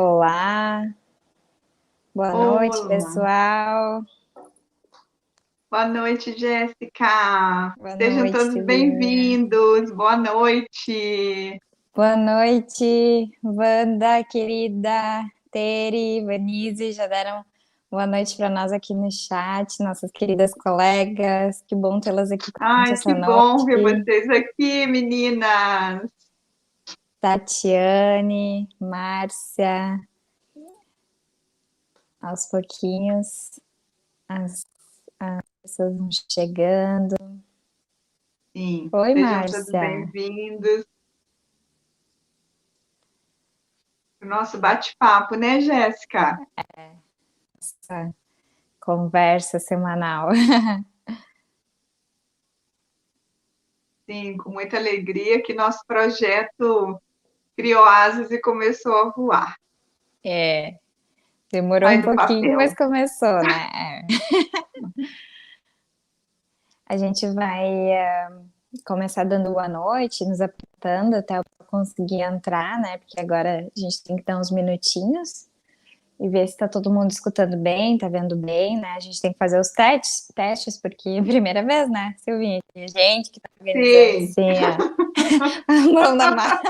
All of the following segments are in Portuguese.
Olá, boa noite, Olá, pessoal. boa noite, Jéssica. Boa Sejam noite, todos Silvinha. bem-vindos. Boa noite. Boa noite, Wanda, querida, Teri, Vanise, já deram boa noite para nós aqui no chat, nossas queridas colegas. Que bom tê-las aqui com a gente Ai, que essa bom ver noite. vocês aqui, meninas. Tatiane, Márcia, aos pouquinhos as pessoas vão chegando. Sim, Oi, sejam todos Márcia. bem-vindos para o nosso bate-papo, né, Jéssica? Essa conversa semanal. Sim, com muita alegria que nosso projeto criou asas e começou a voar. É, demorou Sai um do pouquinho, mas papel. começou, né? A gente vai começar dando boa noite, nos apresentando até eu conseguir entrar, né? Porque agora a gente tem que dar uns minutinhos e ver se tá todo mundo escutando bem, tá vendo bem, né? A gente tem que fazer os testes porque é a primeira vez, né, Silvinha? Tem gente que tá organizando Sim. assim a mão na massa.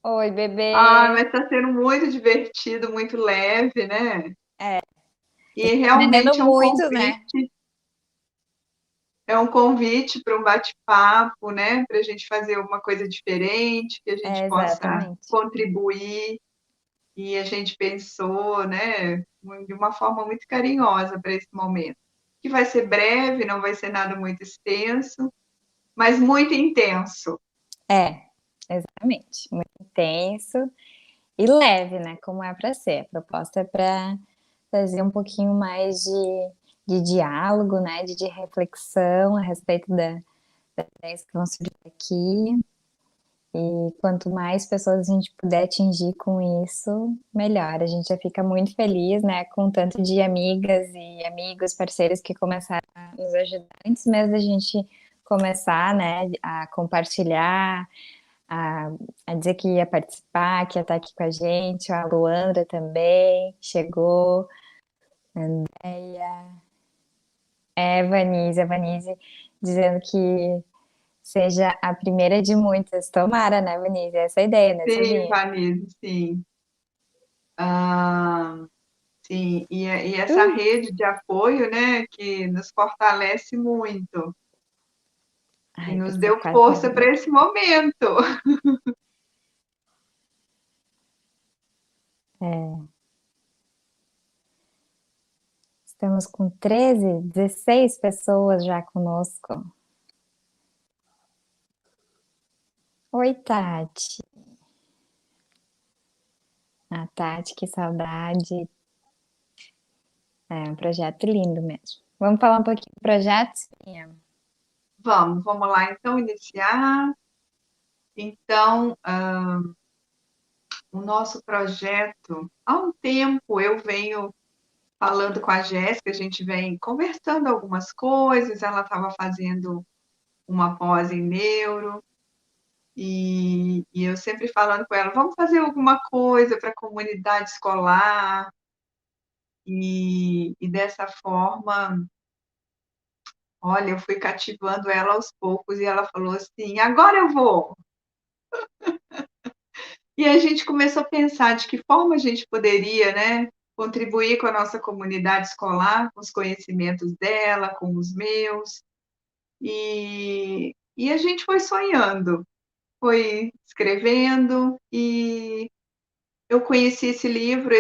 Oi, Ah, bebê. mas está sendo muito divertido, muito leve, né? A E gente tá aprendendo realmente muito, né? é um convite para um bate-papo, né? Para a gente fazer uma coisa diferente, que a gente É, possa exatamente. contribuir. E a gente pensou, né, de uma forma muito carinhosa para esse momento. Que vai ser breve, não vai ser nada muito extenso, mas muito intenso. É, exatamente. Muito intenso e leve, né? Como é para ser. A proposta é para trazer um pouquinho mais de diálogo, né? De reflexão a respeito das ideias que vão surgir aqui. E quanto mais pessoas a gente puder atingir com isso, melhor. A gente já fica muito feliz, né? Com o tanto de amigas e amigos, parceiros que começaram a nos ajudar antes mesmo da gente começar, né? A compartilhar a, a dizer que ia participar, que ia estar aqui com a gente, a Luandra também chegou, a Andréia, a Vanise dizendo que seja a primeira de muitas. Tomara, né, Vanise? Essa é a ideia, né, Sim, Silvinha? Vanessa, sim. Ah, sim, e essa Uh, rede de apoio, né, que nos fortalece muito e Ai, nos você deu quase força derrubou para aqui. esse momento. É, estamos com 13, 16 pessoas já conosco. Oi, Tati. A Tati, que saudade. É um projeto lindo mesmo. Vamos falar um pouquinho do projeto? Sim. Vamos lá então iniciar. Então, o nosso projeto, há um tempo eu venho falando com a Jéssica, a gente vem conversando algumas coisas, ela estava fazendo uma pós em neuro, e eu sempre falando com ela, vamos fazer alguma coisa para a comunidade escolar, e dessa forma, olha, eu fui cativando ela aos poucos, e ela falou assim, agora eu vou! E a gente começou a pensar de que forma a gente poderia, né, contribuir com a nossa comunidade escolar, com os conhecimentos dela, com os meus, e a gente foi sonhando, foi escrevendo, e eu conheci esse livro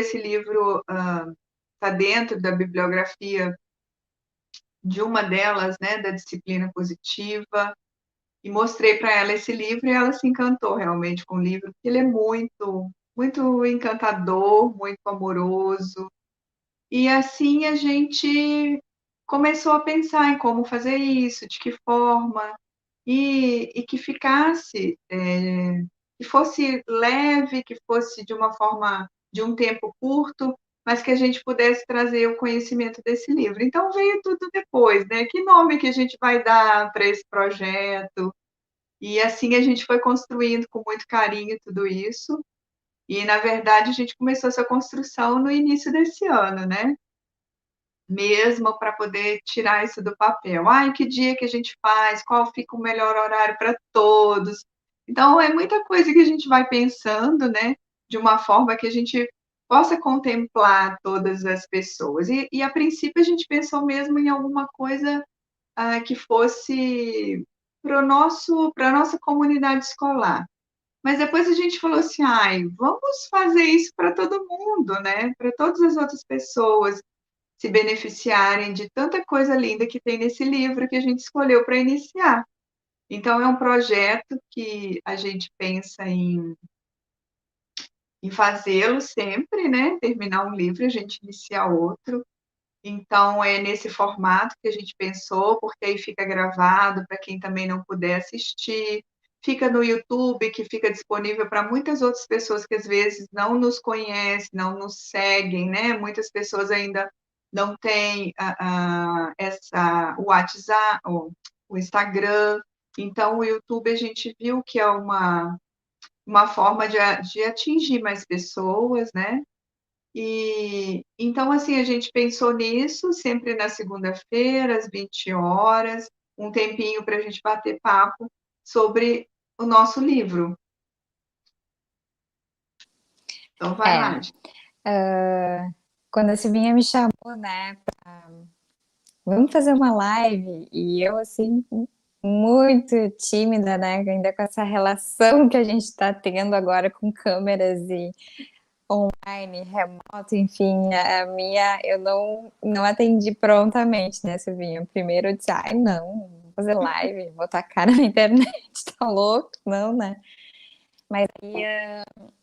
está dentro da bibliografia de uma delas, né, da disciplina positiva, e mostrei para ela esse livro e ela se encantou realmente com o livro, porque ele é muito encantador, muito amoroso. E assim a gente começou a pensar em como fazer isso, de que forma, e que ficasse, que fosse leve, que fosse de uma forma, de um tempo curto, mas que a gente pudesse trazer o conhecimento desse livro. Então veio tudo depois, né? Que nome que a gente vai dar para esse projeto? E assim a gente foi construindo com muito carinho tudo isso. E, na verdade, a gente começou essa construção no início desse ano, né? Mesmo para poder tirar isso do papel. Ai, que dia que a gente faz? Qual fica o melhor horário para todos? Então, é muita coisa que a gente vai pensando, né? De uma forma que a gente possa contemplar todas as pessoas. A princípio, a gente pensou mesmo em alguma coisa que fosse para a nossa comunidade escolar. Mas depois a gente falou assim, ai, vamos fazer isso para todo mundo, né? Para todas as outras pessoas se beneficiarem de tanta coisa linda que tem nesse livro que a gente escolheu para iniciar. Então, é um projeto que a gente pensa em fazê-lo sempre, né? Terminar um livro, a gente inicia outro. Então, é nesse formato que a gente pensou, porque aí fica gravado para quem também não puder assistir, fica no YouTube, que fica disponível para muitas outras pessoas que às vezes não nos conhecem, não nos seguem, né? Muitas pessoas ainda não têm o WhatsApp, o Instagram. Então, o YouTube a gente viu que é uma forma de atingir mais pessoas, né? E então, assim, a gente pensou nisso, sempre na segunda-feira, às 20 horas, um tempinho para a gente bater papo sobre o nosso livro. Então, vai É, lá. quando a Silvinha me chamou, né, vamos fazer uma live, e eu, assim, muito tímida, né, ainda com essa relação que a gente está tendo agora com câmeras e online, remoto, enfim, a minha, eu não atendi prontamente, né, Silvinha? Primeiro eu disse, ai, não, vou fazer live, vou botar a cara na internet, tá louco? Não, né? Mas aí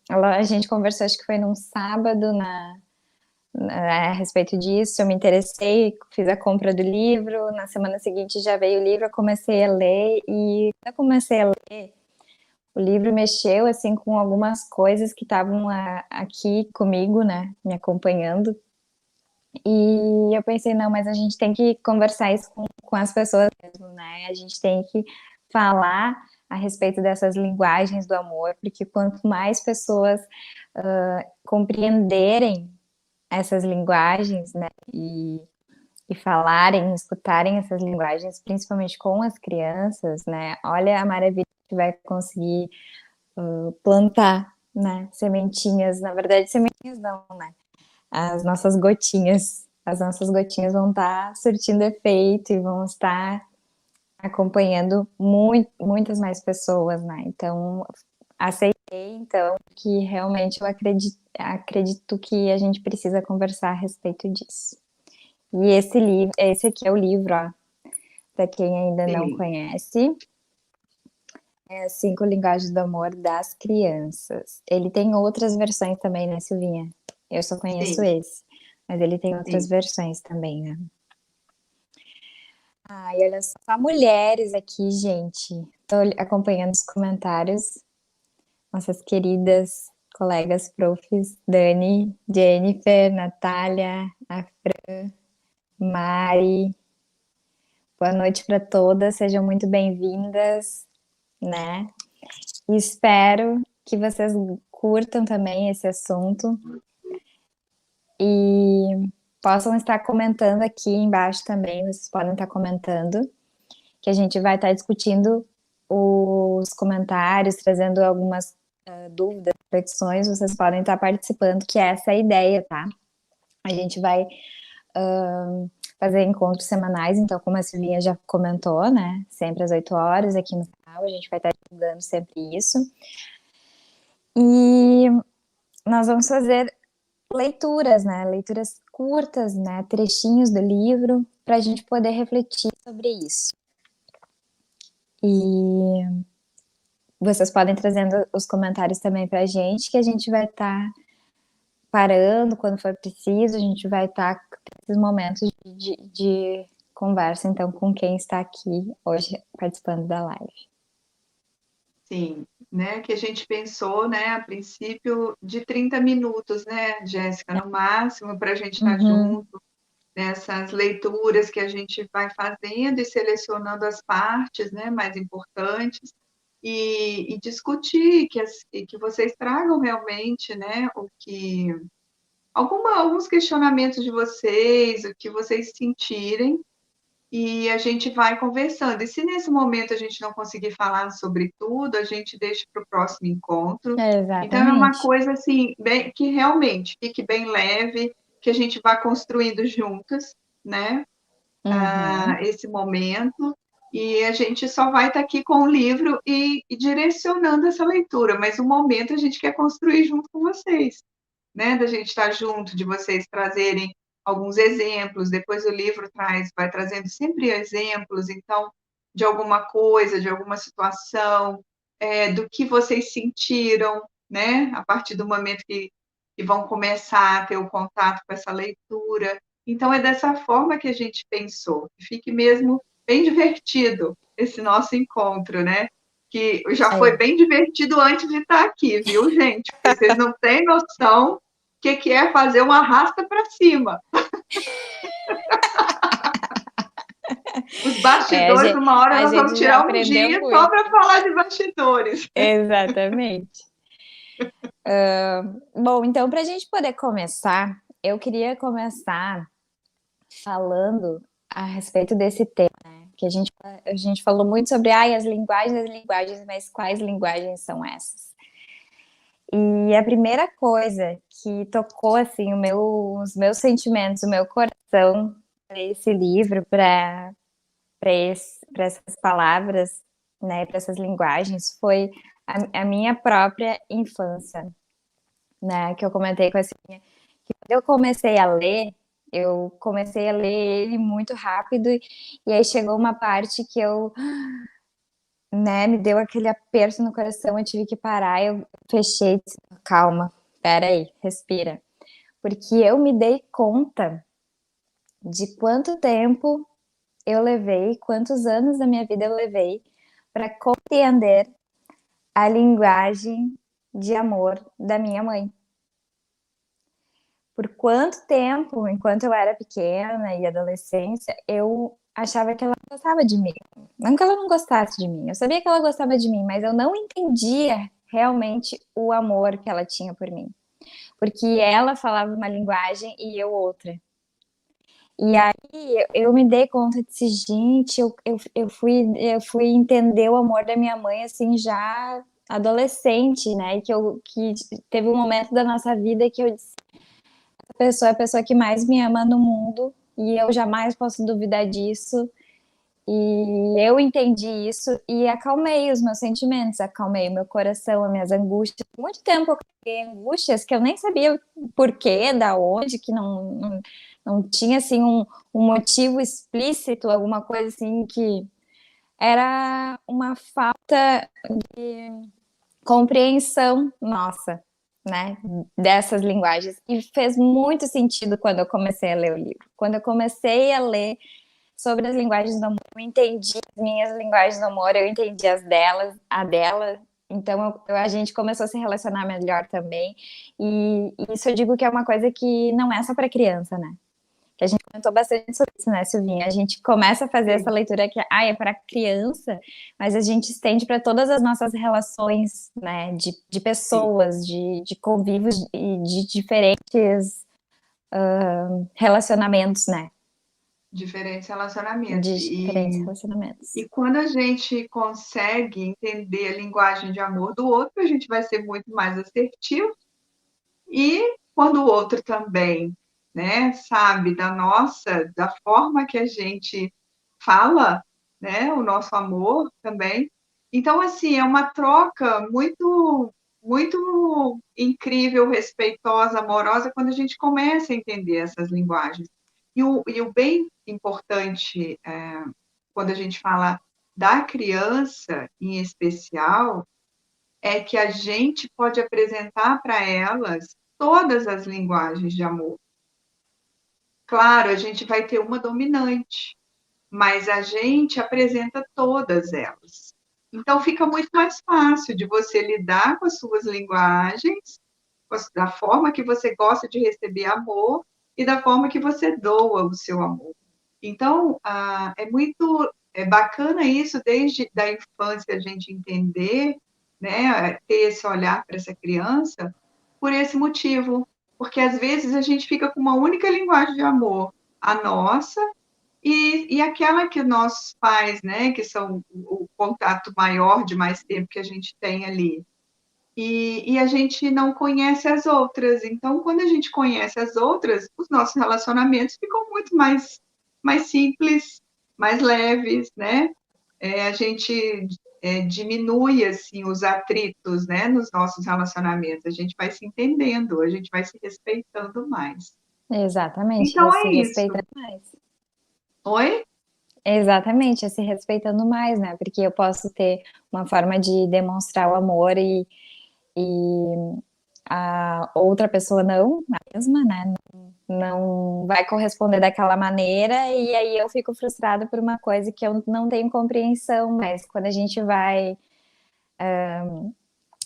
a gente conversou, acho que foi num sábado, a respeito disso, eu me interessei, fiz a compra do livro, na semana seguinte já veio o livro, eu comecei a ler, e quando eu comecei a ler, o livro mexeu, assim, com algumas coisas que estavam aqui comigo, né, me acompanhando, e eu pensei, não, mas a gente tem que conversar isso com as pessoas mesmo, né, a gente tem que falar a respeito dessas linguagens do amor, porque quanto mais pessoas compreenderem essas linguagens, né, e falarem, escutarem essas linguagens, principalmente com as crianças, né, olha a maravilha que vai conseguir plantar, né, sementinhas, na verdade, sementinhas não, né, as nossas gotinhas vão estar surtindo efeito e vão estar acompanhando muitas mais pessoas, né, então, aceitei, então, que realmente eu acredito que a gente precisa conversar a respeito disso. E esse livro, esse aqui é o livro, ó, para quem ainda não Sim, conhece, é As Cinco Linguagens do Amor das Crianças. Ele tem outras versões também, né, Silvinha? Eu só conheço sim, esse, mas ele tem outras sim. versões também, né? Ai, olha só, mulheres aqui, gente. Tô acompanhando os comentários. Nossas queridas colegas profs, Dani, Jennifer, Natália, a Mari. Boa noite para todas, sejam muito bem-vindas, né? E espero que vocês curtam também esse assunto e possam estar comentando aqui embaixo também, vocês podem estar comentando, que a gente vai estar discutindo os comentários, trazendo algumas dúvidas, reflexões, vocês podem estar participando, que é essa a ideia, tá? A gente vai fazer encontros semanais, então, como a Silvinha já comentou, né? Sempre às 8 horas aqui no canal, a gente vai estar divulgando sempre isso. E nós vamos fazer leituras, né? Leituras curtas, né? Trechinhos do livro, para a gente poder refletir sobre isso. E vocês podem trazendo os comentários também para a gente, que a gente vai estar parando quando for preciso, a gente vai estar nesses momentos de conversa, então, com quem está aqui hoje participando da live. Sim, né, que a gente pensou, né, a princípio de 30 minutos, né, Jéssica, no máximo, para a gente estar Uhum. junto nessas leituras que a gente vai fazendo e selecionando as partes, né, mais importantes, e discutir, que vocês tragam realmente, né, alguns questionamentos de vocês, o que vocês sentirem, e a gente vai conversando. E se nesse momento a gente não conseguir falar sobre tudo, a gente deixa para o próximo encontro. Então é uma Exatamente. coisa assim, que realmente fique bem leve, que a gente vá construindo juntas, né? Uhum. Esse momento. E a gente só vai estar aqui com o livro e direcionando essa leitura, mas o momento a gente quer construir junto com vocês, né? Da gente estar junto, de vocês trazerem alguns exemplos, depois o livro vai trazendo sempre exemplos, então, de alguma coisa, de alguma situação, do que vocês sentiram, né? A partir do momento que vão começar a ter o contato com essa leitura. Então, é dessa forma que a gente pensou, que fique mesmo bem divertido esse nosso encontro, né? Que já foi É. bem divertido antes de estar aqui, viu, gente? Porque vocês não têm noção o que é fazer uma arrasta para cima. Os É, bastidores, uma hora a nós vamos gente já tirar um aprendeu dia só muito. para falar de bastidores. Exatamente. Bom, então, para a gente poder começar, eu queria começar falando a respeito desse tema, né? Que a gente falou muito sobre as linguagens, mas quais linguagens são essas? E a primeira coisa que tocou assim os meus sentimentos, o meu coração para esse livro, para essas palavras, né, para essas linguagens, foi a minha própria infância, né? Que eu comentei com a Silvinha, que quando eu comecei a ler ele muito rápido, e aí chegou uma parte que eu, né, me deu aquele aperto no coração, eu tive que parar, eu fechei e disse, calma, peraí, respira. Porque eu me dei conta de quanto tempo eu levei, quantos anos da minha vida eu levei para compreender a linguagem de amor da minha mãe. Por quanto tempo, enquanto eu era pequena e adolescência, eu achava que ela gostava de mim. Não que ela não gostasse de mim, eu sabia que ela gostava de mim, mas eu não entendia realmente o amor que ela tinha por mim. Porque ela falava uma linguagem e eu outra. E aí eu me dei conta de gente, eu fui entender o amor da minha mãe assim já adolescente, né? E que teve um momento da nossa vida que eu disse, essa pessoa é a pessoa que mais me ama no mundo e eu jamais posso duvidar disso. E eu entendi isso e acalmei os meus sentimentos, acalmei o meu coração, as minhas angústias. Muito tempo eu carreguei angústias que eu nem sabia porquê, da onde, que não tinha assim um motivo explícito, alguma coisa assim que era uma falta de compreensão nossa, né, dessas linguagens. E fez muito sentido quando eu comecei a ler o livro. Quando eu comecei a ler sobre as linguagens do amor, eu entendi as minhas linguagens do amor, eu entendi as delas, a dela. Então a gente começou a se relacionar melhor também. E isso eu digo que é uma coisa que não é só para criança, né? Que a gente comentou bastante sobre isso, né, Silvinha? A gente começa a fazer essa Sim, leitura que é para criança, mas a gente estende para todas as nossas relações, né, de sim. pessoas, de convívios e de diferentes relacionamentos, né? Diferentes relacionamentos. De diferentes relacionamentos. E quando a gente consegue entender a linguagem de amor do outro, a gente vai ser muito mais assertivo. E quando o outro também, né, sabe da forma que a gente fala, né, o nosso amor também. Então, assim, é uma troca muito incrível, respeitosa, amorosa, quando a gente começa a entender essas linguagens. E o bem importante, quando a gente fala da criança em especial, é que a gente pode apresentar para elas todas as linguagens de amor. Claro, a gente vai ter uma dominante, mas a gente apresenta todas elas. Então, fica muito mais fácil de você lidar com as suas linguagens, da forma que você gosta de receber amor e da forma que você doa o seu amor. Então, é muito É bacana isso, desde da infância a gente entender, né, ter esse olhar para essa criança, por esse motivo, porque às vezes a gente fica com uma única linguagem de amor, a nossa, e aquela que nossos pais, né, que são o contato maior de mais tempo que a gente tem ali. E a gente não conhece as outras. Então, quando a gente conhece as outras, os nossos relacionamentos ficam muito mais simples, mais leves, né? A gente diminui assim os atritos, né, nos nossos relacionamentos. A gente vai se entendendo, a gente vai se respeitando mais. Exatamente, Então ia é se isso. respeitando mais. Oi? Exatamente, ia se respeitando mais, né? Porque eu posso ter uma forma de demonstrar o amor e a outra pessoa não, a mesma, né? Não vai corresponder daquela maneira e aí eu fico frustrada por uma coisa que eu não tenho compreensão, mas quando a gente vai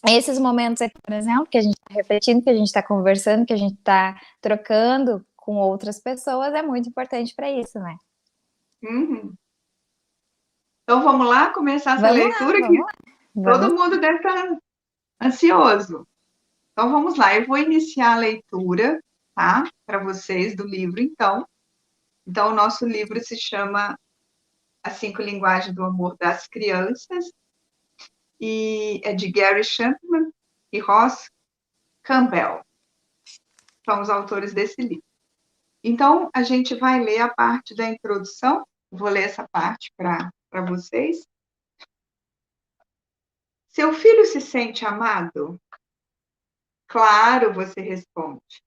esses momentos aqui, por exemplo, que a gente está refletindo, que a gente está conversando, que a gente está trocando com outras pessoas, é muito importante para isso, né? Uhum. Então vamos lá começar essa Vamos lá, leitura vamos que lá. Vamos. todo mundo deve estar ansioso. Então vamos lá, eu vou iniciar a leitura, tá? Para vocês do livro, então. Então, o nosso livro se chama As Cinco Linguagens do Amor das Crianças, e é de Gary Chapman e Ross Campbell, são os autores desse livro. Então, a gente vai ler a parte da introdução, vou ler essa parte para vocês. Seu filho se sente amado? Claro, você responde.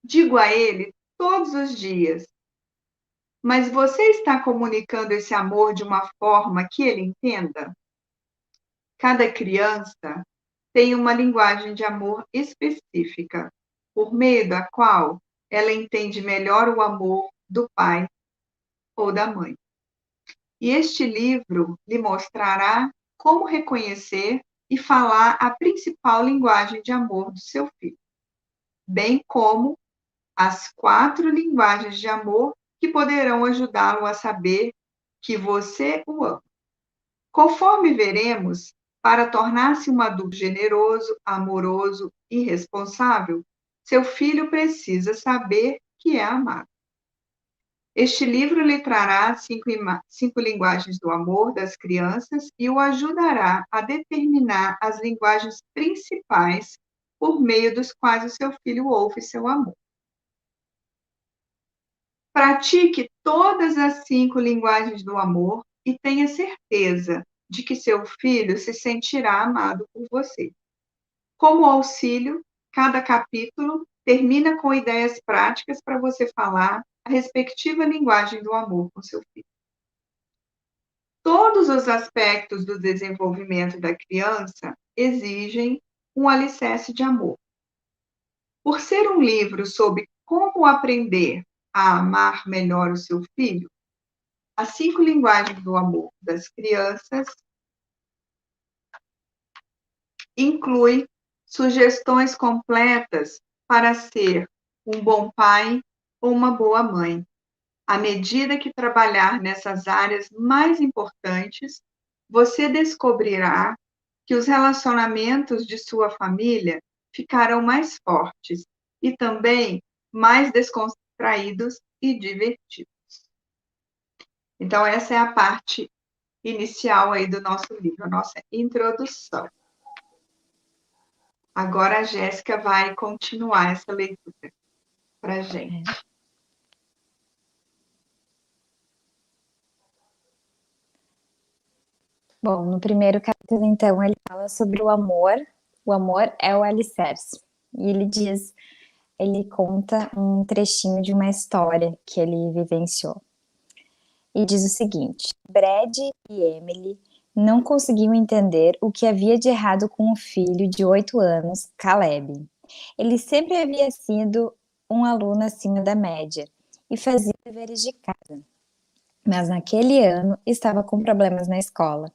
Digo a ele todos os dias, mas você está comunicando esse amor de uma forma que ele entenda? Cada criança tem uma linguagem de amor específica, por meio da qual ela entende melhor o amor do pai ou da mãe. E este livro lhe mostrará como reconhecer e falar a principal linguagem de amor do seu filho, bem como as 4 linguagens de amor que poderão ajudá-lo a saber que você o ama. Conforme veremos, para tornar-se um adulto generoso, amoroso e responsável, seu filho precisa saber que é amado. Este livro lhe trará 5 linguagens do amor das crianças e o ajudará a determinar as linguagens principais por meio dos quais o seu filho ouve seu amor. Pratique todas as 5 linguagens do amor e tenha certeza de que seu filho se sentirá amado por você. Como auxílio, cada capítulo termina com ideias práticas para você falar a respectiva linguagem do amor com seu filho. Todos os aspectos do desenvolvimento da criança exigem um alicerce de amor. Por ser um livro sobre como aprender a amar melhor o seu filho, as 5 linguagens do amor das crianças inclui sugestões completas para ser um bom pai ou uma boa mãe. À medida que trabalhar nessas áreas mais importantes, você descobrirá que os relacionamentos de sua família ficarão mais fortes e também mais descontraídos e divertidos. Então, essa é a parte inicial aí do nosso livro, a nossa introdução. Agora a Jéssica vai continuar essa leitura para a gente. Bom, no primeiro capítulo, então, ele fala sobre o amor. O amor é o alicerce. E ele diz, ele conta um trechinho de uma história que ele vivenciou. E diz o seguinte: Brad e Emily não conseguiam entender o que havia de errado com o filho de 8 anos, Caleb. Ele sempre havia sido um aluno acima da média e fazia deveres de casa, mas naquele ano estava com problemas na escola.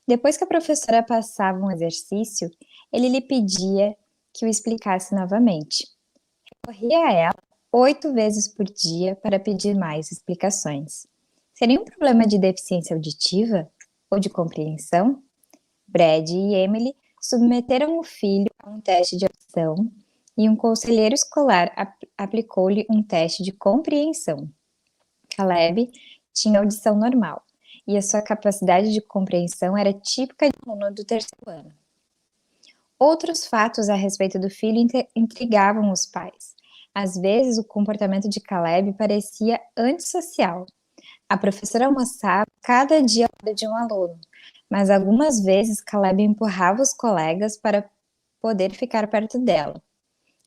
Depois que a professora passava um exercício, ele lhe pedia que o explicasse novamente. Corria a ela 8 vezes por dia para pedir mais explicações. Seria um problema de deficiência auditiva ou de compreensão? Brad e Emily submeteram o filho a um teste de audição e um conselheiro escolar aplicou-lhe um teste de compreensão. Caleb tinha audição normal e a sua capacidade de compreensão era típica de um aluno do terceiro ano. Outros fatos a respeito do filho intrigavam os pais. Às vezes, o comportamento de Caleb parecia antissocial. A professora almoçava cada dia ao lado de um aluno, mas algumas vezes Caleb empurrava os colegas para poder ficar perto dela.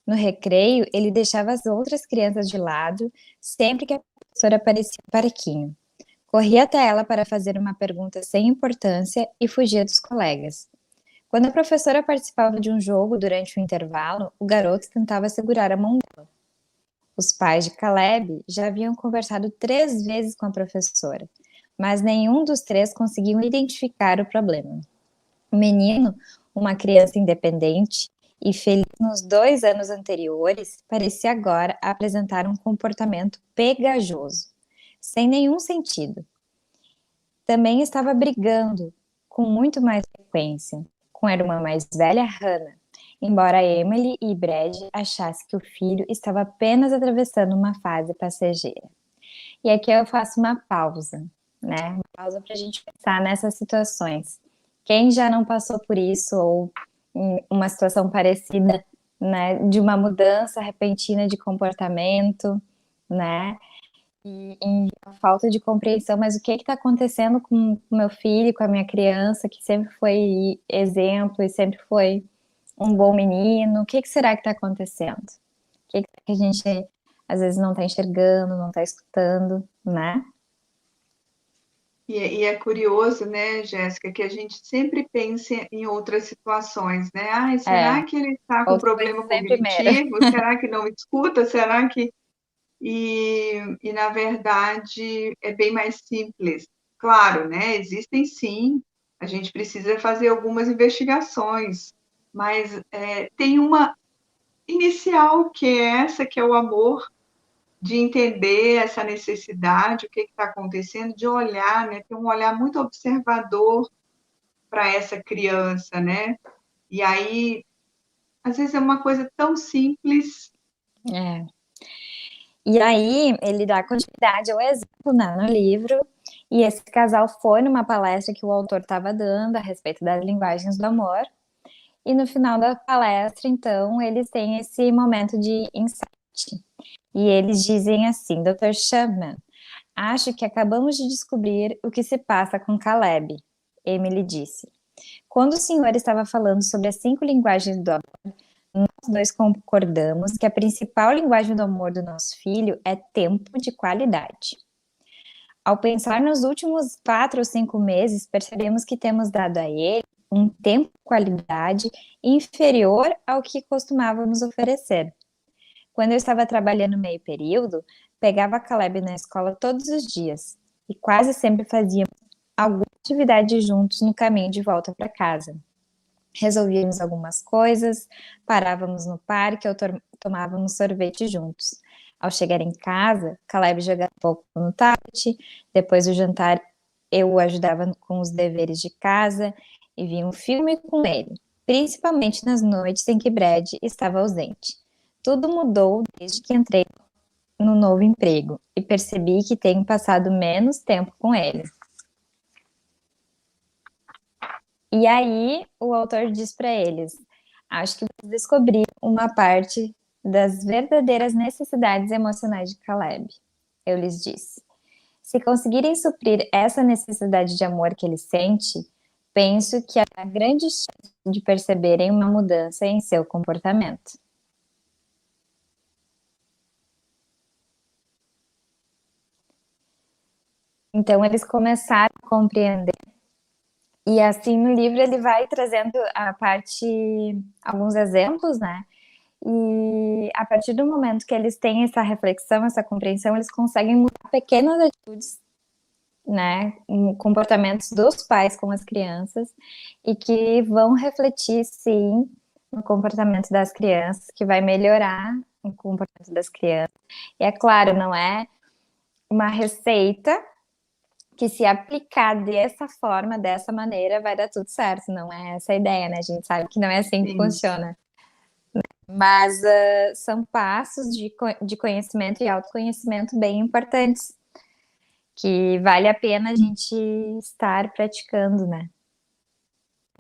No recreio, ele deixava as outras crianças de lado sempre que a professora aparecia no parquinho. Corria até ela para fazer uma pergunta sem importância e fugia dos colegas. Quando a professora participava de um jogo durante o intervalo, o garoto tentava segurar a mão dela. Os pais de Caleb já haviam conversado 3 vezes com a professora, mas nenhum dos 3 conseguiam identificar o problema. O menino, uma criança independente e feliz nos 2 anos anteriores, parecia agora apresentar um comportamento pegajoso, sem nenhum sentido. Também estava brigando com muito mais frequência com a irmã mais velha, Hannah, embora Emily e Brad achassem que o filho estava apenas atravessando uma fase passageira. E aqui eu faço uma pausa, né? Uma pausa para a gente pensar nessas situações. Quem já não passou por isso ou em uma situação parecida, né? De uma mudança repentina de comportamento, né? E a falta de compreensão, mas o que está acontecendo com o meu filho, com a minha criança, que sempre foi exemplo e sempre foi um bom menino, o que será que está acontecendo? O que a gente às vezes não está enxergando, não está escutando, né? E é curioso, né, Jéssica, que a gente sempre pensa em outras situações, né? Ai, será que ele está com Outra coisa problema vem primeiro. cognitivo? Será que não escuta? Será que... E, na verdade, é bem mais simples. Claro, né? Existem sim, a gente precisa fazer algumas investigações, mas tem uma inicial, que é essa, que é o amor, de entender essa necessidade, o que está acontecendo, de olhar, né? Ter um olhar muito observador para essa criança, né? E aí, às vezes é uma coisa tão simples. É. E aí, ele dá continuidade ao exemplo, né, no livro, e esse casal foi numa palestra que o autor estava dando a respeito das linguagens do amor, e no final da palestra, então, eles têm esse momento de insight. E eles dizem assim: Dr. Chapman, acho que acabamos de descobrir o que se passa com Caleb, Emily disse. Quando o senhor estava falando sobre as 5 linguagens do amor, nós dois concordamos que a principal linguagem do amor do nosso filho é tempo de qualidade. Ao pensar nos últimos 4 ou 5 meses, percebemos que temos dado a ele um tempo de qualidade inferior ao que costumávamos oferecer. Quando eu estava trabalhando meio período, pegava Caleb na escola todos os dias e quase sempre fazíamos alguma atividade juntos no caminho de volta para casa. Resolvíamos algumas coisas, parávamos no parque ou tomávamos sorvete juntos. Ao chegar em casa, Caleb jogava um pouco no tablet, depois do jantar eu o ajudava com os deveres de casa e via um filme com ele, principalmente nas noites em que Brad estava ausente. Tudo mudou desde que entrei no novo emprego e percebi que tenho passado menos tempo com ele. E aí o autor diz para eles: acho que vocês descobriram uma parte das verdadeiras necessidades emocionais de Caleb. Eu lhes disse: se conseguirem suprir essa necessidade de amor que ele sente, penso que há grande chance de perceberem uma mudança em seu comportamento. Então eles começaram a compreender. E assim no livro ele vai trazendo a parte, alguns exemplos, né? E a partir do momento que eles têm essa reflexão, essa compreensão, eles conseguem mudar pequenas atitudes, né? Comportamentos dos pais com as crianças e que vão refletir, sim, no comportamento das crianças, que vai melhorar o comportamento das crianças. E é claro, não é uma receita, que se aplicar dessa forma, dessa maneira, vai dar tudo certo. Não é essa a ideia, né? A gente sabe que não é assim que Sim. funciona. Mas são passos de conhecimento e autoconhecimento bem importantes, que vale a pena a gente estar praticando, né?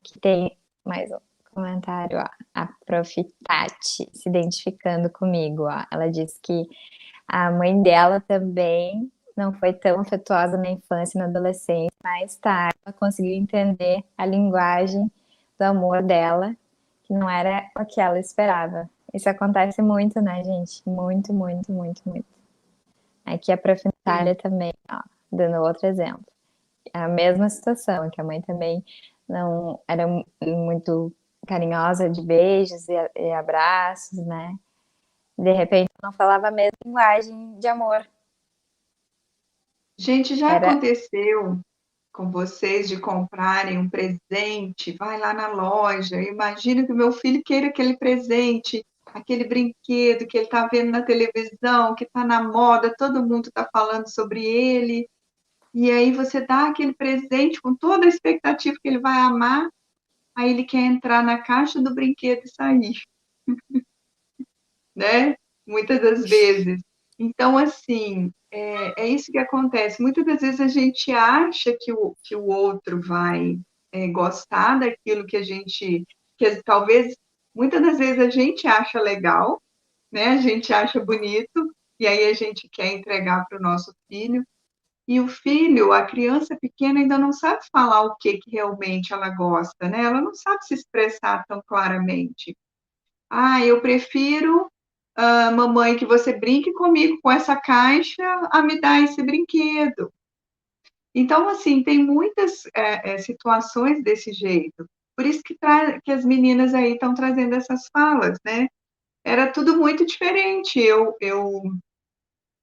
Que tem mais um comentário, ó. A Prof. Tati se identificando comigo, ó. Ela disse que a mãe dela também não foi tão afetuosa na infância e na adolescência. Mais tarde, ela conseguiu entender a linguagem do amor dela, que não era o que ela esperava. Isso acontece muito, né, gente? Muito, muito, muito, muito. Aqui a Prof. Natália também, ó, dando outro exemplo. A mesma situação, que a mãe também não era muito carinhosa de beijos e abraços, né? De repente não falava a mesma linguagem de amor. Gente, já Era aconteceu com vocês de comprarem um presente, vai lá na loja, imagina que o meu filho queira aquele presente, aquele brinquedo que ele está vendo na televisão, que está na moda, todo mundo está falando sobre ele, e aí você dá aquele presente com toda a expectativa que ele vai amar, aí ele quer entrar na caixa do brinquedo e sair, né? Muitas das vezes. Então, assim, é isso que acontece. Muitas das vezes a gente acha que o outro vai gostar daquilo que a gente, talvez, muitas das vezes a gente acha legal, né? A gente acha bonito, e aí a gente quer entregar para o nosso filho. E o filho, a criança pequena, ainda não sabe falar o que realmente ela gosta, né? Ela não sabe se expressar tão claramente. Ah, eu prefiro, mamãe, que você brinque comigo com essa caixa a me dar esse brinquedo. Então, assim, tem muitas situações desse jeito. Por isso que as meninas aí estão trazendo essas falas, né? Era tudo muito diferente.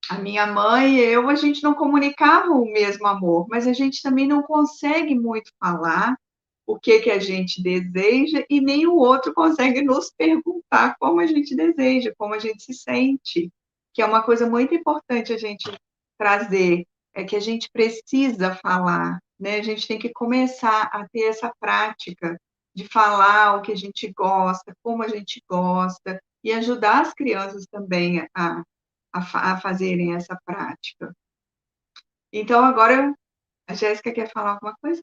A minha mãe e eu, a gente não comunicava o mesmo amor, mas a gente também não consegue muito falar o que a gente deseja e nem o outro consegue nos perguntar como a gente deseja, como a gente se sente, que é uma coisa muito importante a gente trazer, é que a gente precisa falar, né? A gente tem que começar a ter essa prática de falar o que a gente gosta, como a gente gosta, e ajudar as crianças também a fazerem essa prática. Então, agora, a Jéssica quer falar alguma coisa?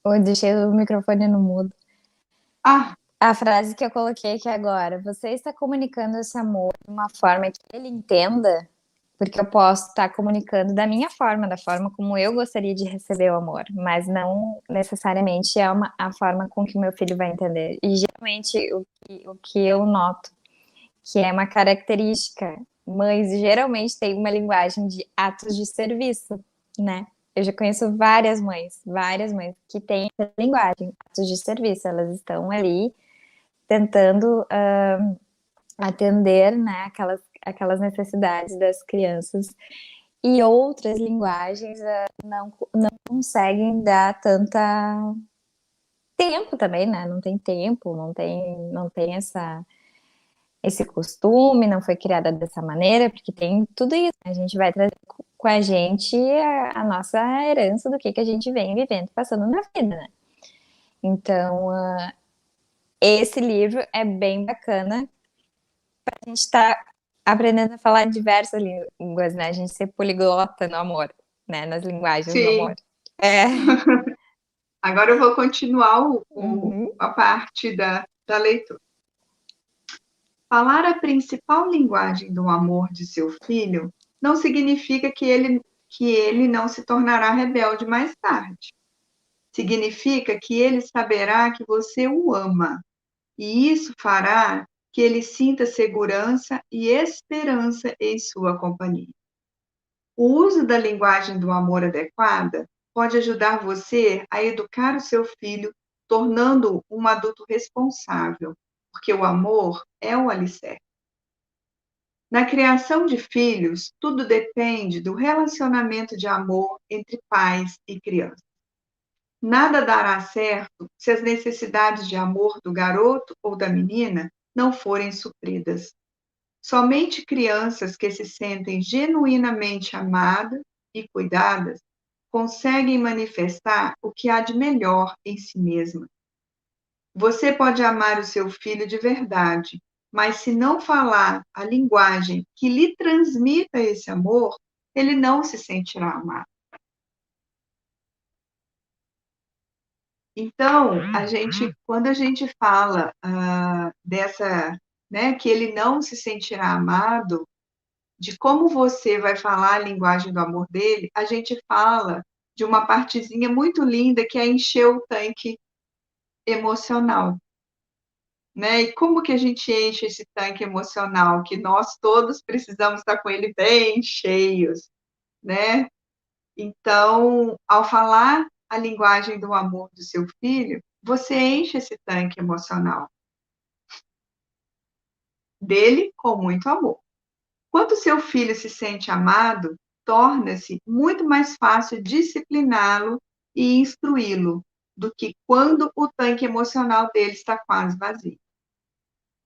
ou deixei o microfone no mudo. Ah, A frase que eu coloquei aqui agora, você está comunicando esse amor de uma forma que ele entenda, porque eu posso estar comunicando da minha forma, da forma como eu gostaria de receber o amor, mas não necessariamente é a forma com que meu filho vai entender. E geralmente o que eu noto, que é uma característica, mães geralmente têm uma linguagem de atos de serviço, né? Eu já conheço várias mães que têm essa linguagem, atos de serviço, elas estão ali tentando atender, né, aquelas necessidades das crianças. E outras linguagens não conseguem dar tanta tempo também, né? Não tem tempo, não tem esse costume, não foi criada dessa maneira, porque tem tudo isso. A gente vai trazer com a gente a nossa herança do que a gente vem vivendo, passando na vida, né? Então, esse livro é bem bacana. A gente está aprendendo a falar diversas línguas, né? A gente ser poliglota no amor, né? Nas linguagens do amor. sim. É. Agora eu vou continuar Uhum. a parte da leitura. Falar a principal linguagem do amor de seu filho não significa que ele não se tornará rebelde mais tarde. Significa que ele saberá que você o ama, e isso fará que ele sinta segurança e esperança em sua companhia. O uso da linguagem do amor adequada pode ajudar você a educar o seu filho, tornando-o um adulto responsável, porque o amor é o alicerce. Na criação de filhos, tudo depende do relacionamento de amor entre pais e crianças. Nada dará certo se as necessidades de amor do garoto ou da menina não forem supridas. Somente crianças que se sentem genuinamente amadas e cuidadas conseguem manifestar o que há de melhor em si mesma. Você pode amar o seu filho de verdade, mas se não falar a linguagem que lhe transmita esse amor, ele não se sentirá amado. Então, quando a gente fala dessa, né, que ele não se sentirá amado, de como você vai falar a linguagem do amor dele, a gente fala de uma partezinha muito linda que é encher o tanque emocional, né? E como que a gente enche esse tanque emocional? Que nós todos precisamos estar com ele bem cheios, né? Então, ao falar a linguagem do amor do seu filho, você enche esse tanque emocional dele com muito amor. Quando seu filho se sente amado, torna-se muito mais fácil discipliná-lo e instruí-lo do que quando o tanque emocional dele está quase vazio.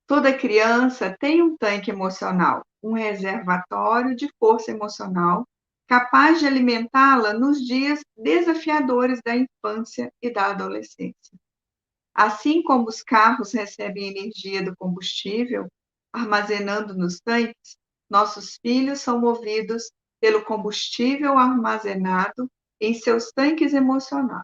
Toda criança tem um tanque emocional, um reservatório de força emocional, capaz de alimentá-la nos dias desafiadores da infância e da adolescência. Assim como os carros recebem energia do combustível, armazenando nos tanques, nossos filhos são movidos pelo combustível armazenado em seus tanques emocionais.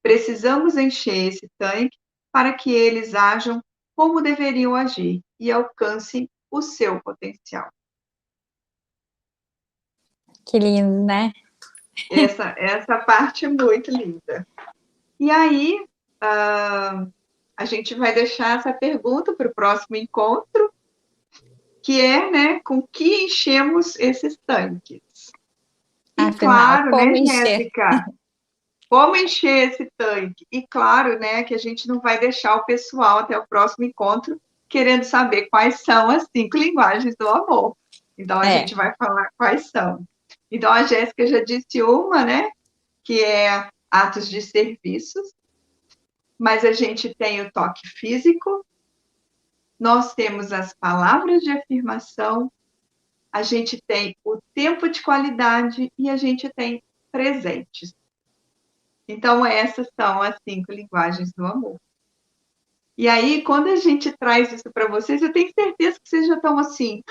Precisamos encher esse tanque para que eles ajam como deveriam agir e alcancem o seu potencial. Que lindo, né? Essa parte é muito linda. E aí, a gente vai deixar essa pergunta para o próximo encontro, que é, né, com que enchemos esses tanques? E Afinal, claro, como né, encher? Jéssica, como encher esse tanque? E claro, né, que a gente não vai deixar o pessoal até o próximo encontro querendo saber quais são as 5 linguagens do amor. Então, a gente vai falar quais são. Então, a Jéssica já disse uma, né, que é atos de serviços, mas a gente tem o toque físico, nós temos as palavras de afirmação, a gente tem o tempo de qualidade e a gente tem presentes. Então, essas são as 5 linguagens do amor. E aí, quando a gente traz isso para vocês, eu tenho certeza que vocês já estão assim,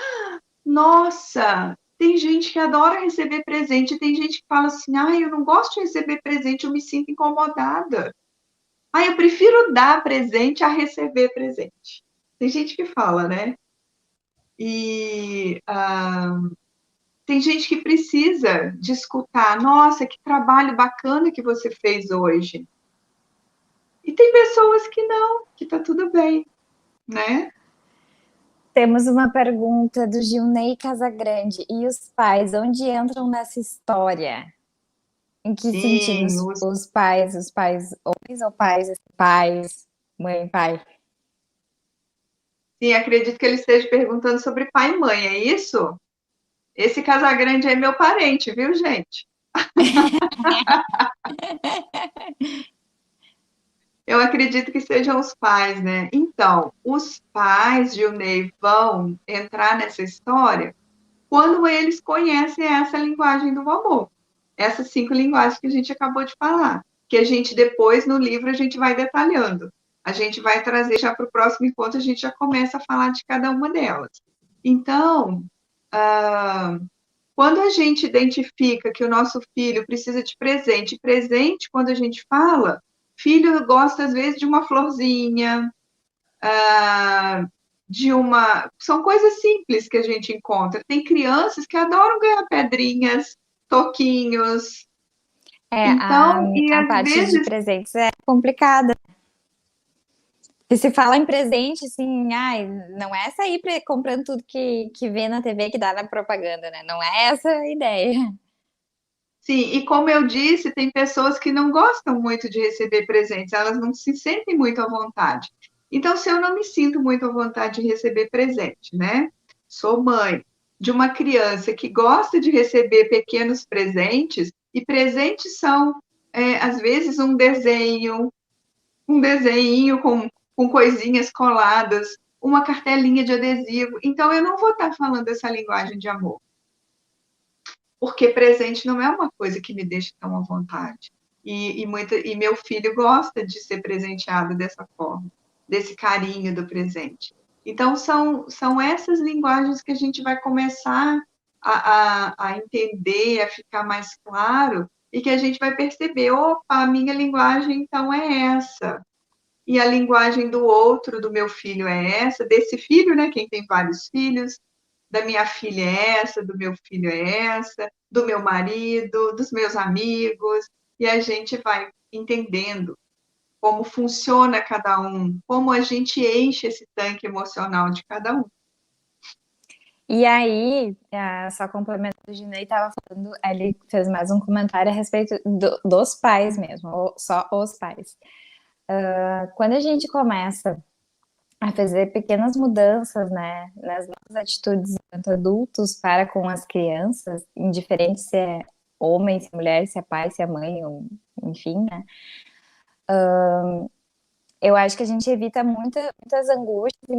nossa, tem gente que adora receber presente, tem gente que fala assim, eu não gosto de receber presente, eu me sinto incomodada. Eu prefiro dar presente a receber presente. Tem gente que fala, né? E tem gente que precisa de escutar, nossa, que trabalho bacana que você fez hoje. E tem pessoas que não, que tá tudo bem, né? Temos uma pergunta do Gilney Casagrande. E os pais, onde entram nessa história? Em que sentido Sim, os pais homens ou pais, mãe, pai? sim, acredito que ele esteja perguntando sobre pai e mãe, é isso? Esse Casagrande é meu parente, viu, gente? Eu acredito que sejam os pais, né? Então, os pais de Ney vão entrar nessa história quando eles conhecem essa linguagem do amor. Essas 5 linguagens que a gente acabou de falar. Que a gente depois, no livro, a gente vai detalhando. A gente vai trazer já para o próximo encontro, a gente já começa a falar de cada uma delas. Então, quando a gente identifica que o nosso filho precisa de presente, presente, quando a gente fala, filho gosta, às vezes, de uma florzinha, de uma... São coisas simples que a gente encontra. Tem crianças que adoram ganhar pedrinhas, toquinhos. Então, e A às parte de vezes... presentes é complicada. E se fala em presente, assim, não é sair comprando tudo que vê na TV, que dá na propaganda, né? Não é essa a ideia. Sim, e como eu disse, tem pessoas que não gostam muito de receber presentes, elas não se sentem muito à vontade. Então, se eu não me sinto muito à vontade de receber presente, né? Sou mãe de uma criança que gosta de receber pequenos presentes, e presentes são, às vezes, um desenho com coisinhas coladas, uma cartelinha de adesivo. Então, eu não vou estar falando essa linguagem de amor. porque presente não é uma coisa que me deixa tão à vontade. E meu filho gosta de ser presenteado dessa forma, desse carinho do presente. Então, são essas linguagens que a gente vai começar a entender, a ficar mais claro, e que a gente vai perceber, opa, a minha linguagem então é essa. E a linguagem do outro, do meu filho, é essa, desse filho, né? Quem tem vários filhos, da minha filha é essa, do meu filho é essa, do meu marido, dos meus amigos, e a gente vai entendendo como funciona cada um, como a gente enche esse tanque emocional de cada um. E aí, só complementando, o Ginei estava falando, ele fez mais um comentário a respeito dos pais mesmo, só os pais. Quando a gente começa a fazer pequenas mudanças, né, nas nossas atitudes enquanto adultos para com as crianças, indiferente se é homem, se é mulher, se é pai, se é mãe, ou, enfim, né, eu acho que a gente evita muitas angústias e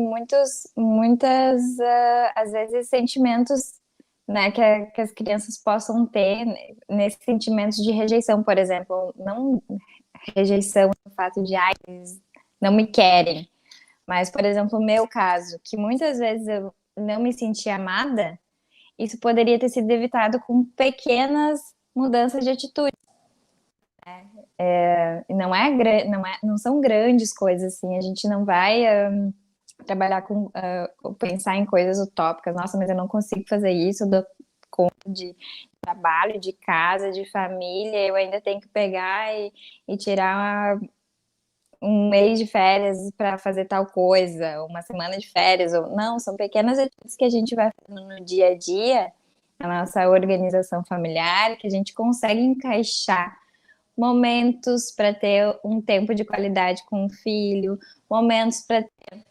muitas, às vezes, sentimentos, né, que as crianças possam ter nesses sentimentos de rejeição, por exemplo, não rejeição no fato de, ai, eles não me querem, mas, por exemplo, o meu caso, que muitas vezes eu não me senti amada, isso poderia ter sido evitado com pequenas mudanças de atitude. Não são grandes coisas assim. A gente não vai trabalhar pensar em coisas utópicas. Nossa, mas eu não consigo fazer isso. Eu dou conta de trabalho, de casa, de família. Eu ainda tenho que pegar e tirar um mês de férias para fazer tal coisa, uma semana de férias, ou não, são pequenas atitudes que a gente vai fazendo no dia a dia, na nossa organização familiar, que a gente consegue encaixar momentos para ter um tempo de qualidade com o filho, momentos para ter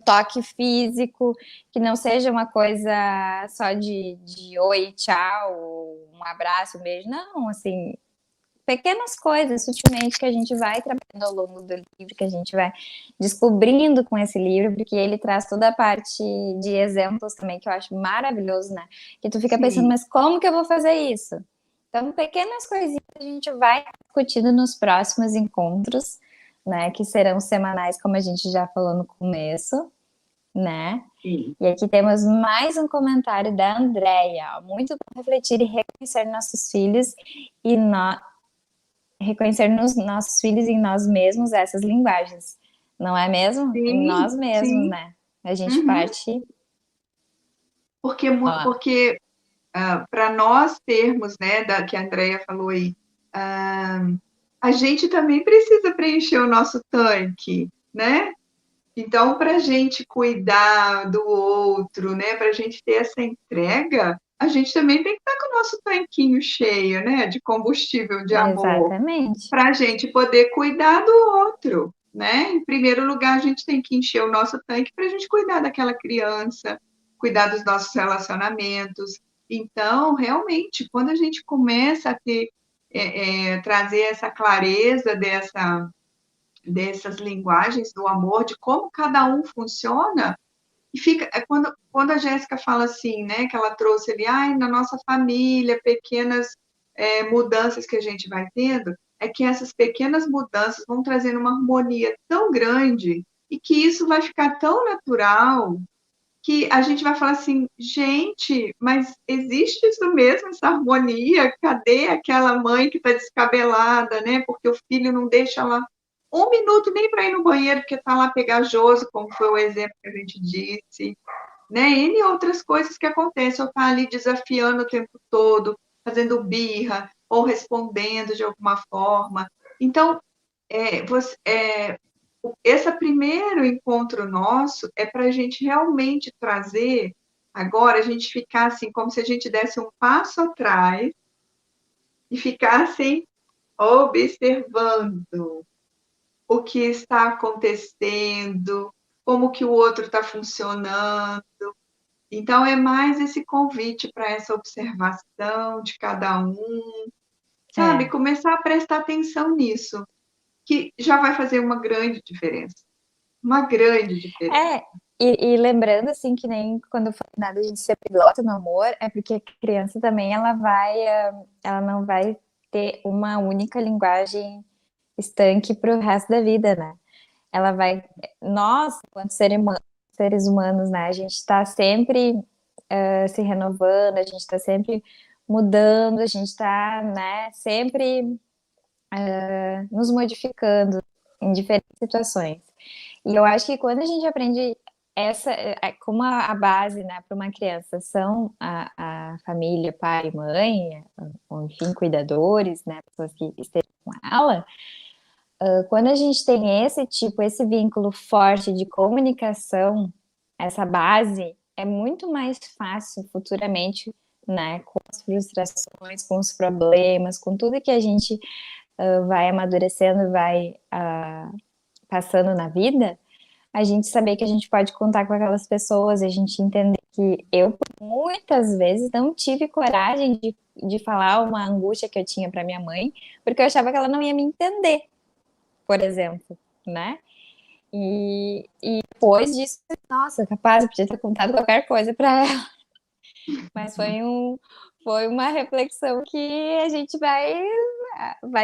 toque físico, que não seja uma coisa só de oi, tchau, um abraço, um beijo, não, assim, pequenas coisas, sutilmente, que a gente vai trabalhando ao longo do livro, que a gente vai descobrindo com esse livro, porque ele traz toda a parte de exemplos também, que eu acho maravilhoso, né? Que tu fica pensando, Sim. mas como que eu vou fazer isso? Então, pequenas coisinhas a gente vai discutindo nos próximos encontros, né? Que serão semanais, como a gente já falou no começo, né? Sim. E aqui temos mais um comentário da Andrea. Muito bom refletir e reconhecer nossos filhos e reconhecer nos nossos filhos e em nós mesmos essas linguagens, não é mesmo? Em Sim, nós mesmos, sim. né? A gente Uhum. parte, Porque, ó, porque para nós termos, né, que a Andrea falou aí, ah, a gente também precisa preencher o nosso tanque, né? Então, para a gente cuidar do outro, né, para a gente ter essa entrega, a gente também tem que estar com o nosso tanquinho cheio, né, de combustível, de amor, exatamente. para a gente poder cuidar do outro, né? Em primeiro lugar, a gente tem que encher o nosso tanque para a gente cuidar daquela criança, cuidar dos nossos relacionamentos. Então, realmente, quando a gente começa a ter, trazer essa clareza dessas linguagens do amor, de como cada um funciona, e fica quando a Jéssica fala assim, né, que ela trouxe ali, ai, na nossa família, pequenas mudanças que a gente vai tendo, é que essas pequenas mudanças vão trazendo uma harmonia tão grande e que isso vai ficar tão natural que a gente vai falar assim, gente, mas existe isso mesmo, essa harmonia? Cadê aquela mãe que está descabelada, né? Porque o filho não deixa ela um minuto nem para ir no banheiro, porque está lá pegajoso, como foi o exemplo que a gente disse, né? E outras coisas que acontecem, ou está ali desafiando o tempo todo, fazendo birra, ou respondendo de alguma forma. Então, esse primeiro encontro nosso é para a gente realmente trazer, agora, a gente ficar assim, como se a gente desse um passo atrás e ficasse observando o que está acontecendo, como que o outro está funcionando. Então, é mais esse convite para essa observação de cada um, sabe? É, Começar a prestar atenção nisso, que já vai fazer uma grande diferença. Uma grande diferença. é, E lembrando, assim, que nem quando eu falei nada, a gente ser poliglota no amor, é porque a criança também, ela não vai ter uma única linguagem estanque para o resto da vida, né? Ela vai, nós, enquanto seres humanos, né, a gente está sempre se renovando, a gente está sempre mudando, a gente está, né, sempre nos modificando em diferentes situações. E eu acho que quando a gente aprende como a base, né, para uma criança são a família, pai, mãe, ou enfim, cuidadores, né, pessoas que estejam com ela, quando a gente tem esse vínculo forte de comunicação, essa base, é muito mais fácil futuramente, né, com as frustrações, com os problemas, com tudo que a gente vai amadurecendo, vai passando na vida, a gente saber que a gente pode contar com aquelas pessoas, a gente entender que eu muitas vezes não tive coragem de falar uma angústia que eu tinha para minha mãe, porque eu achava que ela não ia me entender, por exemplo, né? E depois disso, nossa, capaz, eu podia ter contado qualquer coisa para ela, mas foi uma reflexão que a gente vai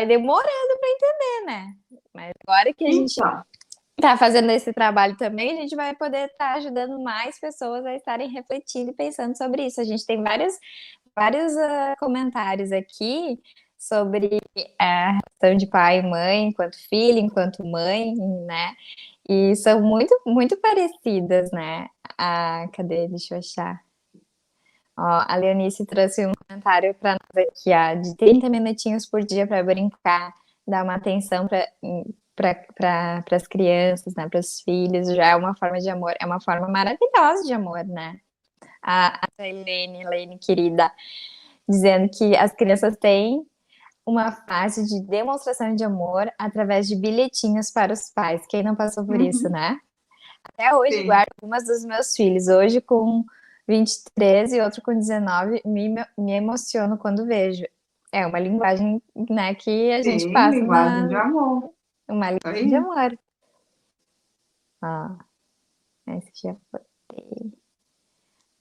demorando para entender, né? Mas agora que a gente Então, tá fazendo esse trabalho também, a gente vai poder estar ajudando mais pessoas a estarem refletindo e pensando sobre isso. A gente tem vários comentários aqui sobre a relação de pai e mãe, enquanto filho, enquanto mãe, né? E são muito parecidas, né? Cadê? Deixa eu achar. Ó, a Leonice trouxe um comentário para nós aqui, ó, de 30 minutinhos por dia para brincar, dar uma atenção para as crianças, né, para os filhos, já é uma forma de amor, é uma forma maravilhosa de amor, né? A Helene querida, dizendo que as crianças têm uma fase de demonstração de amor através de bilhetinhos para os pais. Quem não passou por isso, uhum, né? Até hoje sim, guardo algumas dos meus filhos. Hoje com 23 e outro com 19, me emociono quando vejo. É uma linguagem, né, que a gente sim, passa linguagem de amor. uma Isso linguagem de aí. amor. Ó, esse já botei.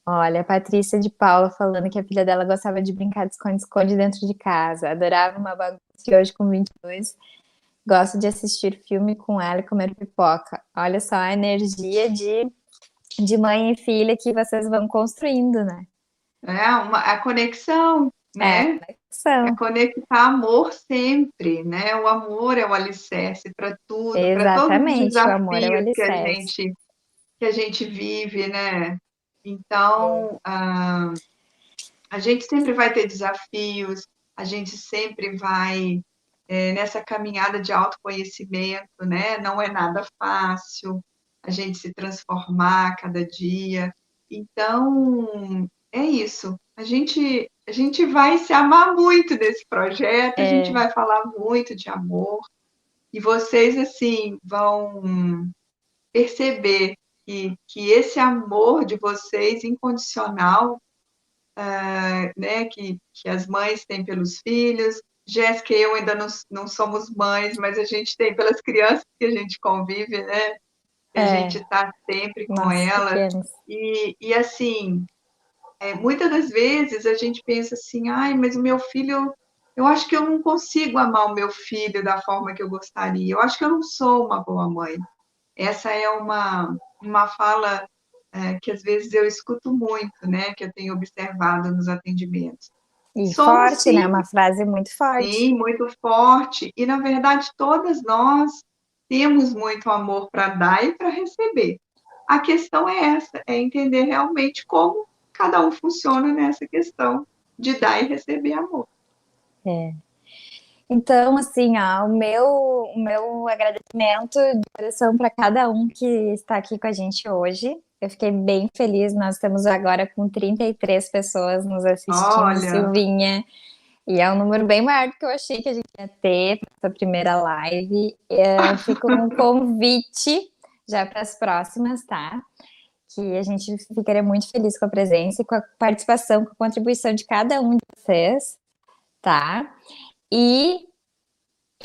Olha, a Patrícia de Paula falando que a filha dela gostava de brincar de esconde-esconde dentro de casa. Adorava uma bagunça e hoje com 22 gosto de assistir filme com ela e comer pipoca. Olha só a energia de mãe e filha que vocês vão construindo, né? A conexão, É, né? É conexão. conectar amor sempre, né? O amor é o alicerce para tudo, para todos os Exatamente, o amor é o desafios alicerce. que a gente vive, né? Então, a gente sempre vai ter desafios, a gente sempre vai nessa caminhada de autoconhecimento, né? Não é nada fácil a gente se transformar a cada dia. Então, é isso. A gente vai se amar muito nesse projeto, a gente É, vai falar muito de amor, e vocês, assim, vão perceber que esse amor de vocês, incondicional, né, que as mães têm pelos filhos. Jéssica e eu ainda não somos mães, mas a gente tem pelas crianças que a gente convive, né? Que a gente é, está sempre com nossos elas. pequenos. E assim, muitas das vezes a gente pensa assim, ai, mas o meu filho, eu acho que eu não consigo amar o meu filho da forma que eu gostaria. Eu acho que eu não sou uma boa mãe. Essa é uma fala que às vezes eu escuto muito, né? Que eu tenho observado nos atendimentos. E Somos forte, né? sim, Uma frase muito forte. sim, muito forte. E, na verdade, todas nós temos muito amor para dar e para receber. A questão é essa, é entender realmente como cada um funciona nessa questão de dar e receber amor. É. Então, assim, ó, o meu agradecimento de coração para cada um que está aqui com a gente hoje. Eu fiquei bem feliz. Nós estamos agora com 33 pessoas nos assistindo, Olha, Silvinha. E é um número bem maior do que eu achei que a gente ia ter para essa primeira live. Fica um convite já para as próximas, tá? Que a gente ficaria muito feliz com a presença e com a participação, com a contribuição de cada um de vocês, tá? E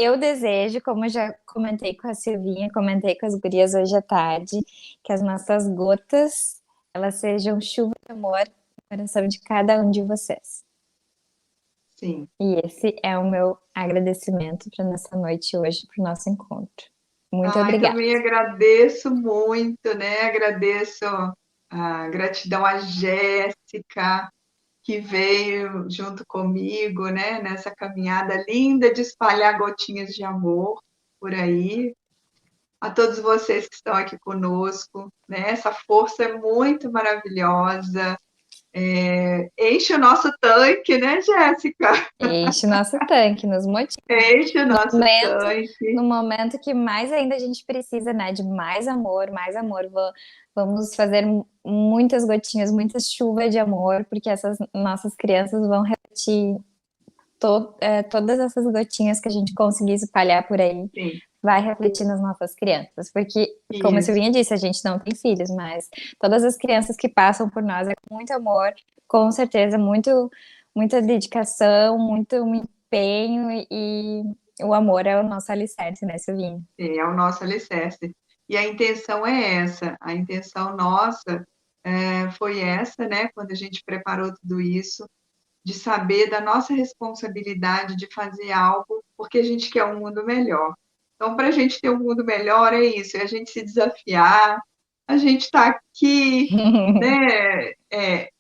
eu desejo, como eu já comentei com a Silvinha, comentei com as gurias hoje à tarde, que as nossas gotas, elas sejam chuva de amor no coração de cada um de vocês. Sim. E esse é o meu agradecimento para nossa noite hoje, para o nosso encontro. Muito Ai, obrigada. também agradeço muito, né? Agradeço a gratidão à Jéssica, que veio junto comigo, né? Nessa caminhada linda de espalhar gotinhas de amor por aí. A todos vocês que estão aqui conosco, né? Essa força é muito maravilhosa. Enche o nosso tanque, né, Jéssica? Enche o nosso tanque, nos motiva. Enche o No nosso momento, tanque. no momento que mais ainda a gente precisa, né, de mais amor, mais amor. Vamos fazer muitas gotinhas, muita chuva de amor, porque essas nossas crianças vão repetir todas essas gotinhas que a gente conseguir espalhar por aí, Sim, vai refletir nas nossas crianças. Porque, como a isso. Silvinha disse, a gente não tem filhos, mas todas as crianças que passam por nós é com muito amor, com certeza, muita dedicação, muito empenho e o amor é o nosso alicerce, né, Silvinha? É o nosso alicerce. E a intenção é essa, a intenção nossa foi essa, né, quando a gente preparou tudo isso, de saber da nossa responsabilidade de fazer algo porque a gente quer um mundo melhor. Então, para a gente ter um mundo melhor, é isso, é a gente se desafiar, a gente está aqui, né,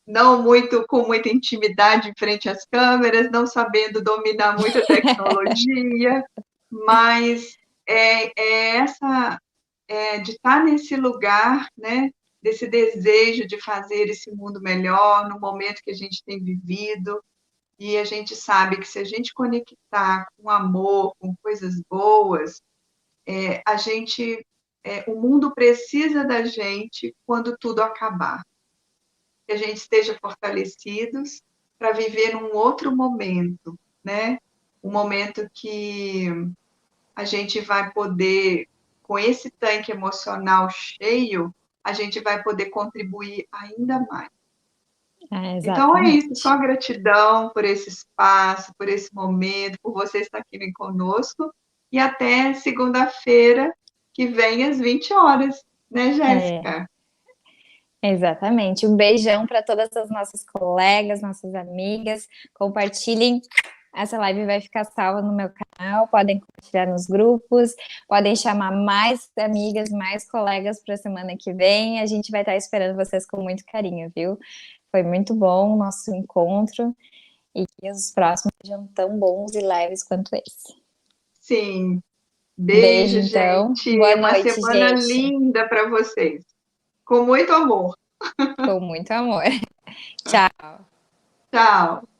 não muito com muita intimidade em frente às câmeras, não sabendo dominar muita tecnologia, mas essa de estar nesse lugar, né, desse desejo de fazer esse mundo melhor no momento que a gente tem vivido, e a gente sabe que se a gente conectar com amor, com coisas boas, a gente, o mundo precisa da gente quando tudo acabar. Que a gente esteja fortalecidos para viver num outro momento, né? Um momento que a gente vai poder, com esse tanque emocional cheio, a gente vai poder contribuir ainda mais. Então é isso, Exatamente. só gratidão por esse espaço, por esse momento, por você estar aqui conosco. E até segunda-feira, que vem às 20 horas, né, É, Jéssica? exatamente. Um beijão para todas as nossas colegas, nossas amigas. Compartilhem. Essa live vai ficar salva no meu canal. Podem compartilhar nos grupos, podem chamar mais amigas, mais colegas para a semana que vem. A gente vai estar esperando vocês com muito carinho, viu? Foi muito bom o nosso encontro e que os próximos sejam tão bons e leves quanto esse. Sim. Beijo, Beijo, então. gente. Boa Uma noite, semana gente. linda para vocês. Com muito amor. Com muito amor. Tchau. Tchau.